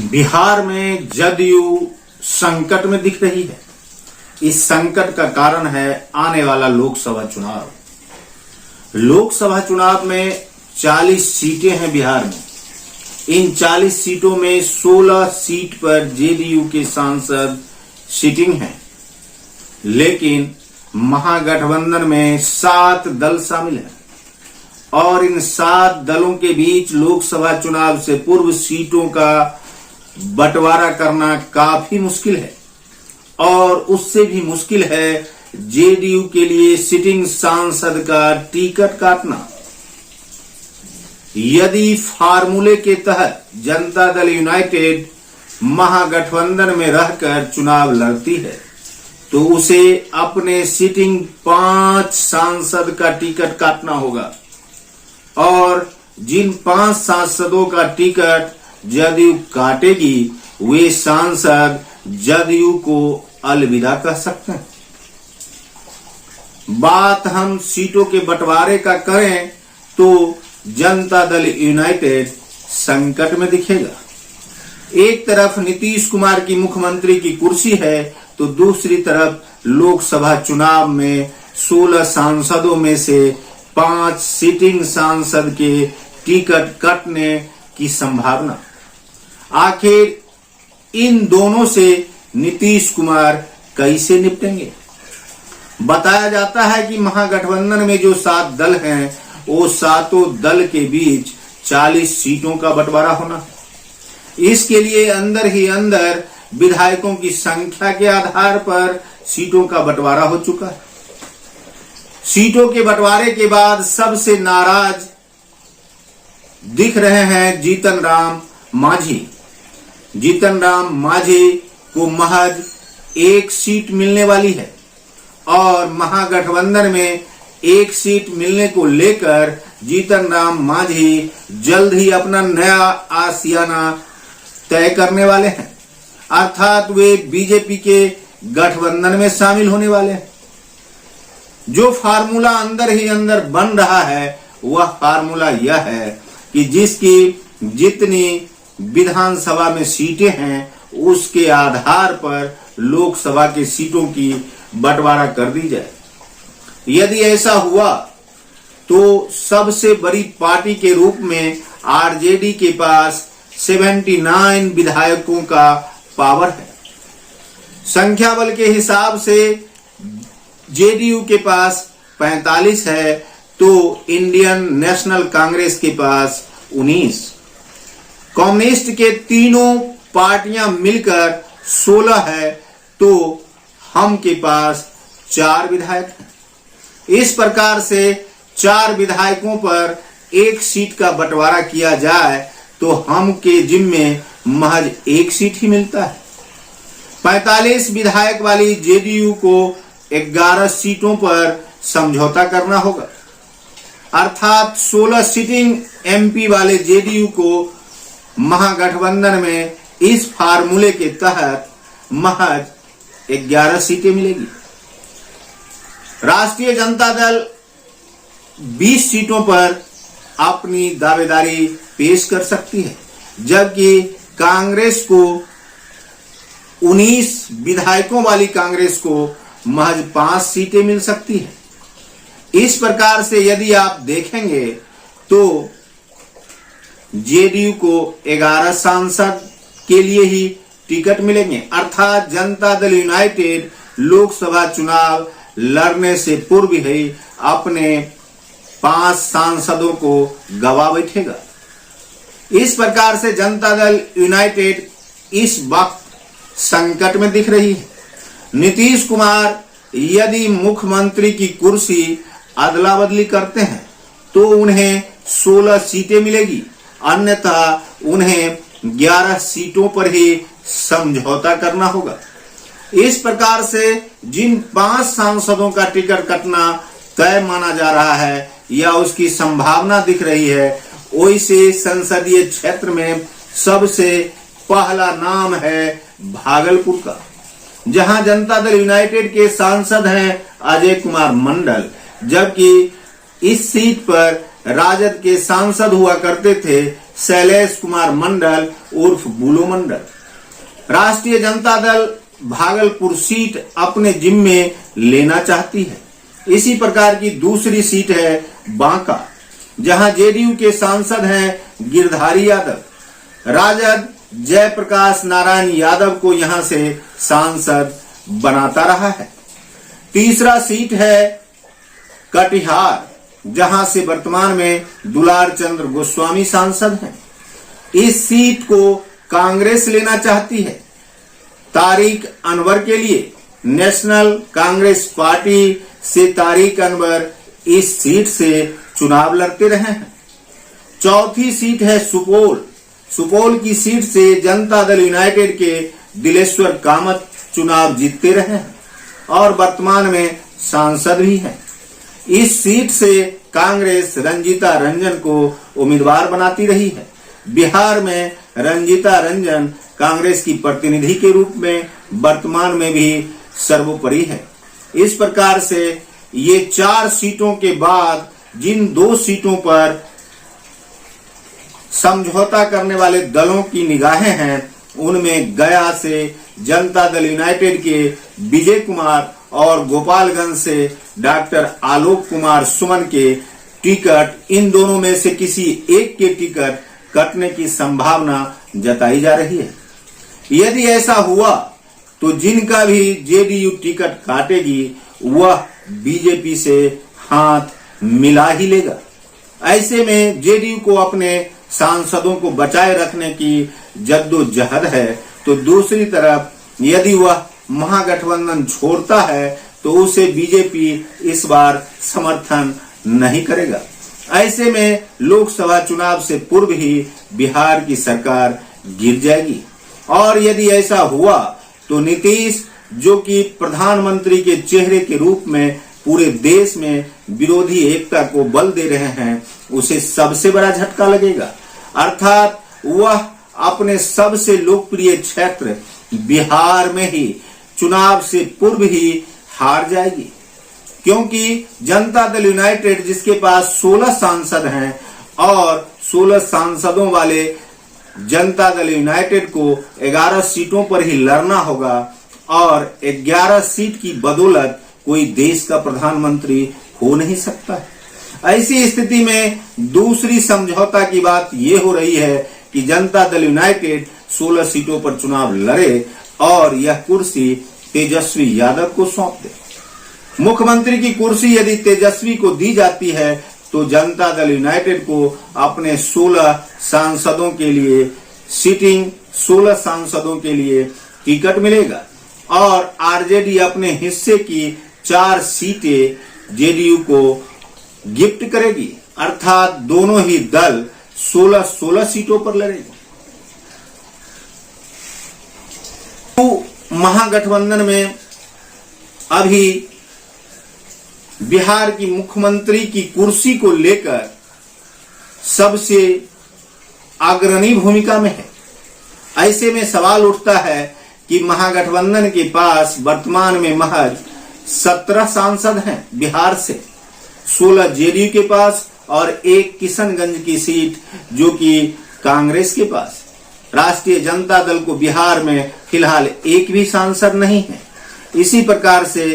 बिहार में जदयू संकट में दिख रही है। इस संकट का कारण है आने वाला लोकसभा चुनाव। लोकसभा चुनाव में 40 सीटें हैं बिहार में। इन 40 सीटों में 16 सीट पर जेडीयू के सांसद सिटिंग हैं, लेकिन महागठबंधन में 7 दल शामिल हैं और इन 7 दलों के बीच लोकसभा चुनाव से पूर्व सीटों का बंटवारा करना काफी मुश्किल है और उससे भी मुश्किल है जेडीयू के लिए सिटिंग सांसद का टिकट काटना। यदि फार्मूले के तहत जनता दल यूनाइटेड महागठबंधन में रहकर चुनाव लड़ती है तो उसे अपने सिटिंग 5 सांसद का टिकट काटना होगा और जिन 5 सांसदों का टिकट जदयू काटेगी वे सांसद जदयू को अलविदा कह सकते हैं। बात हम सीटों के बंटवारे का करें तो जनता दल यूनाइटेड संकट में दिखेगा। एक तरफ नीतीश कुमार की मुख्यमंत्री की कुर्सी है तो दूसरी तरफ लोकसभा चुनाव में 16 सांसदों में से 5 सिटिंग सांसद के टिकट कटने की संभावना। आखिर इन दोनों से नीतीश कुमार कैसे निपटेंगे? बताया जाता है कि महागठबंधन में जो 7 दल हैं वो 7 दल के बीच 40 सीटों का बंटवारा होना है। इसके लिए अंदर ही अंदर विधायकों की संख्या के आधार पर सीटों का बंटवारा हो चुका है। सीटों के बंटवारे के बाद सबसे नाराज दिख रहे हैं जीतन राम मांझी। जीतन राम मांझी को महज 1 सीट मिलने वाली है और महागठबंधन में 1 सीट मिलने को लेकर जीतन राम मांझी जल्द ही अपना नया आशियाना तय करने वाले हैं, अर्थात वे बीजेपी के गठबंधन में शामिल होने वाले हैं। जो फार्मूला अंदर ही अंदर बन रहा है वह फार्मूला यह है कि जिसकी जितनी विधानसभा में सीटें हैं उसके आधार पर लोकसभा के सीटों की बंटवारा कर दी जाए। यदि ऐसा हुआ तो सबसे बड़ी पार्टी के रूप में आरजेडी के पास 79 विधायकों का पावर है। संख्या बल के हिसाब से जेडीयू के पास 45 है तो इंडियन नेशनल कांग्रेस के पास 19। कम्युनिस्ट के तीनों पार्टियां मिलकर 16 है तो हम के पास 4 विधायक हैं। इस प्रकार से 4 विधायकों पर 1 सीट का बंटवारा किया जाए तो हम के जिम्मे महज 1 सीट ही मिलता है। 45 विधायक वाली जेडीयू को 11 सीटों पर समझौता करना होगा, अर्थात 16 सिटिंग एमपी वाले जेडीयू को महागठबंधन में इस फार्मूले के तहत महज 11 सीटें मिलेगी। राष्ट्रीय जनता दल 20 सीटों पर अपनी दावेदारी पेश कर सकती है, जबकि कांग्रेस को 19 विधायकों वाली कांग्रेस को महज 5 सीटें मिल सकती है। इस प्रकार से यदि आप देखेंगे तो जेडीयू को 11 सांसद के लिए ही टिकट मिलेंगे, अर्थात जनता दल यूनाइटेड लोकसभा चुनाव लड़ने से पूर्व ही अपने 5 सांसदों को गवा बैठेगा। इस प्रकार से जनता दल यूनाइटेड इस वक्त संकट में दिख रही है। नीतीश कुमार यदि मुख्यमंत्री की कुर्सी अदला बदली करते हैं तो उन्हें 16 सीटें मिलेगी, अन्यथा उन्हें 11 सीटों पर ही समझौता करना होगा। इस प्रकार से जिन 5 सांसदों का टिकट कटना तय माना जा रहा है या उसकी संभावना दिख रही है, वैसे संसदीय क्षेत्र में सबसे पहला नाम है भागलपुर का, जहां जनता दल यूनाइटेड के सांसद हैं अजय कुमार मंडल, जबकि इस सीट पर राजद के सांसद हुआ करते थे शैलेश कुमार मंडल उर्फ बुलो मंडल। राष्ट्रीय जनता दल भागलपुर सीट अपने जिम्मे लेना चाहती है। इसी प्रकार की दूसरी सीट है बांका, जहां जेडीयू के सांसद हैं गिरधारी यादव। राजद जयप्रकाश नारायण यादव को यहां से सांसद बनाता रहा है। तीसरा सीट है कटिहार, जहां से वर्तमान में दुलार चंद्र गोस्वामी सांसद हैं। इस सीट को कांग्रेस लेना चाहती है। तारिक अनवर के लिए नेशनल कांग्रेस पार्टी से तारिक अनवर इस सीट से चुनाव लड़ते रहे हैं। चौथी सीट है सुपौल। सुपौल की सीट से जनता दल यूनाइटेड के दिलेश्वर कामत चुनाव जीतते रहे हैं और वर्तमान में सांसद भी हैं। इस सीट से कांग्रेस रंजीता रंजन को उम्मीदवार बनाती रही है। बिहार में रंजीता रंजन कांग्रेस की प्रतिनिधि के रूप में वर्तमान में भी सर्वोपरि है। इस प्रकार से ये 4 सीटों के बाद जिन 2 सीटों पर समझौता करने वाले दलों की निगाहें हैं, उनमें गया से जनता दल यूनाइटेड के विजय कुमार और गोपालगंज से डॉक्टर आलोक कुमार सुमन के टिकट, इन दोनों में से किसी एक के टिकट कटने की संभावना जताई जा रही है। यदि ऐसा हुआ तो जिनका भी जेडीयू टिकट काटेगी वह बीजेपी से हाथ मिला ही लेगा। ऐसे में जेडीयू को अपने सांसदों को बचाए रखने की जद्दोजहद है, तो दूसरी तरफ यदि वह महागठबंधन छोड़ता है तो उसे बीजेपी इस बार समर्थन नहीं करेगा। ऐसे में लोकसभा चुनाव से पूर्व ही बिहार की सरकार गिर जाएगी और यदि ऐसा हुआ तो नीतीश, जो कि प्रधानमंत्री के चेहरे के रूप में पूरे देश में विरोधी एकता को बल दे रहे हैं, उसे सबसे बड़ा झटका लगेगा। अर्थात वह अपने सबसे लोकप्रिय क्षेत्र बिहार में ही चुनाव से पूर्व ही हार जाएगी, क्योंकि जनता दल यूनाइटेड जिसके पास 16 सांसद हैं और 16 सांसदों वाले जनता दल यूनाइटेड को 11 सीटों पर ही लड़ना होगा और 11 सीट की बदौलत कोई देश का प्रधानमंत्री हो नहीं सकता। ऐसी स्थिति में दूसरी समझौता की बात यह हो रही है कि जनता दल यूनाइटेड 16 सीटों पर चुनाव लड़े और यह कुर्सी तेजस्वी यादव को सौंप दे। मुख्यमंत्री की कुर्सी यदि तेजस्वी को दी जाती है तो जनता दल यूनाइटेड को अपने 16 सांसदों के लिए 16 सांसदों के लिए टिकट मिलेगा और आरजेडी अपने हिस्से की 4 सीटें जेडीयू को गिफ्ट करेगी। अर्थात दोनों ही दल 16 सीटों पर लड़ेंगे। तो महागठबंधन में अभी बिहार की मुख्यमंत्री की कुर्सी को लेकर सबसे अग्रणी भूमिका में है। ऐसे में सवाल उठता है कि महागठबंधन के पास वर्तमान में महज 17 सांसद हैं बिहार से, 16 जेडीयू के पास और 1 किशनगंज की सीट जो कि कांग्रेस के पास। राष्ट्रीय जनता दल को बिहार में फिलहाल 1 भी सांसद नहीं है। इसी प्रकार से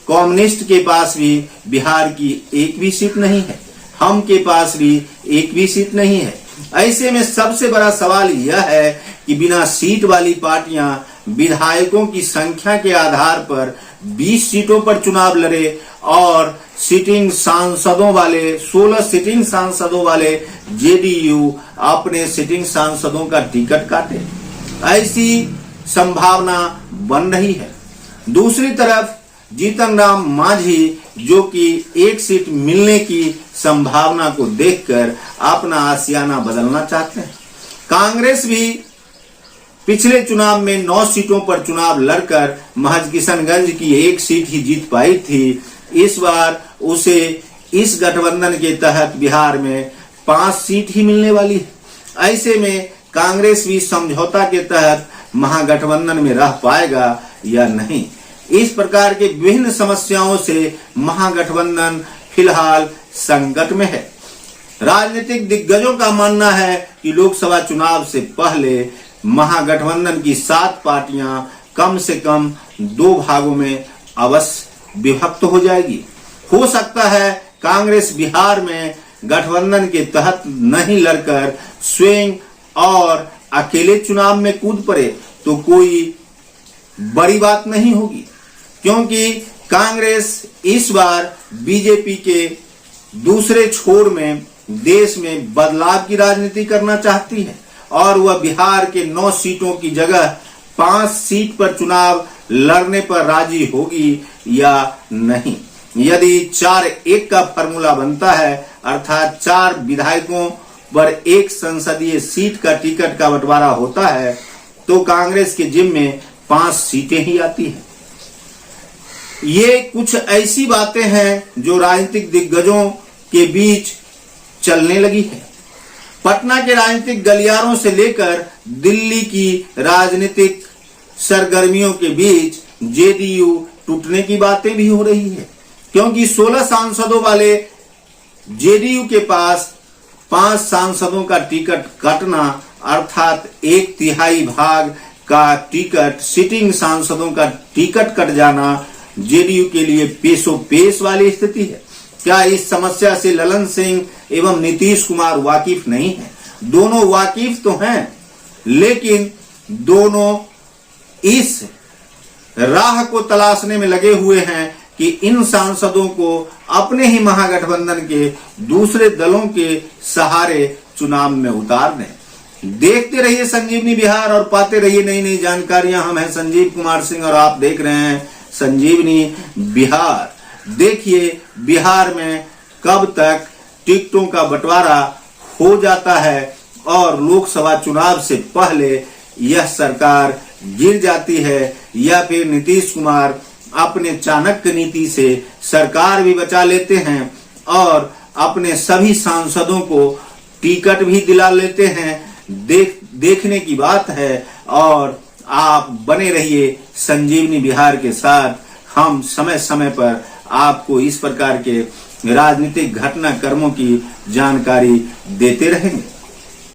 कम्युनिस्ट के पास भी बिहार की 1 भी सीट नहीं है। हम के पास भी 1 भी सीट नहीं है। ऐसे में सबसे बड़ा सवाल यह है कि बिना सीट वाली पार्टियां विधायकों की संख्या के आधार पर 20 सीटों पर चुनाव लड़े और सिटिंग सांसदों वाले 16 सिटिंग सांसदों वाले जेडीयू अपने सिटिंग सांसदों का टिकट काटे, ऐसी संभावना बन रही है। दूसरी तरफ जीतन राम मांझी जो कि 1 सीट मिलने की संभावना को देखकर अपना आशियाना बदलना चाहते हैं। कांग्रेस भी पिछले चुनाव में 9 सीटों पर चुनाव लड़कर महज किशनगंज की 1 सीट ही जीत पाई थी। इस बार उसे इस गठबंधन के तहत बिहार में 5 सीट ही मिलने वाली है। ऐसे में कांग्रेस भी समझौता के तहत महागठबंधन में रह पाएगा या नहीं। इस प्रकार के विभिन्न समस्याओं से महागठबंधन फिलहाल संकट में है। राजनीतिक दिग्गजों का मानना है कि लोकसभा चुनाव से पहले महागठबंधन की 7 पार्टियां कम से कम 2 भागों में अवश्य विभक्त हो जाएगी। हो सकता है कांग्रेस बिहार में गठबंधन के तहत नहीं लड़कर स्वयं और अकेले चुनाव में कूद पड़े तो कोई बड़ी बात नहीं होगी, क्योंकि कांग्रेस इस बार बीजेपी के दूसरे छोर में देश में बदलाव की राजनीति करना चाहती है और वह बिहार के 9 सीटों की जगह 5 सीट पर चुनाव लड़ने पर राजी होगी या नहीं। यदि 4-1 का फॉर्मूला बनता है, अर्थात 4 विधायकों पर 1 संसदीय सीट का टिकट का बंटवारा होता है, तो कांग्रेस के जिम्मे में 5 सीटें ही आती हैं। ये कुछ ऐसी बातें हैं जो राजनीतिक दिग्गजों के बीच चलने लगी है। पटना के राजनीतिक गलियारों से लेकर दिल्ली की राजनीतिक सरगर्मियों के बीच जेडीयू टूटने की बातें भी हो रही है, क्योंकि 16 सांसदों वाले जेडीयू के पास 5 सांसदों का टिकट कटना, अर्थात 1/3 भाग का टिकट, सिटिंग सांसदों का टिकट कट जाना जेडीयू के लिए पेशो पेश वाली स्थिति है। क्या इस समस्या से ललन सिंह एवं नीतीश कुमार वाकिफ नहीं है? दोनों वाकिफ तो हैं, लेकिन दोनों इस राह को तलाशने में लगे हुए हैं कि इन सांसदों को अपने ही महागठबंधन के दूसरे दलों के सहारे चुनाव में उतार दें। देखते रहिए संजीवनी बिहार और पाते रहिए नई नई जानकारियां। हम हैं संजीव कुमार सिंह और आप देख रहे हैं संजीवनी बिहार। देखिए बिहार में कब तक टिकटों का बंटवारा हो जाता है और लोकसभा चुनाव से पहले यह सरकार गिर जाती है, या फिर नीतीश कुमार अपने चाणक्य नीति से सरकार भी बचा लेते हैं और अपने सभी सांसदों को टिकट भी दिला लेते हैं। देखने की बात है और आप बने रहिए संजीवनी बिहार के साथ। हम समय समय पर आपको इस प्रकार के राजनीतिक घटनाक्रमों की जानकारी देते रहेंगे।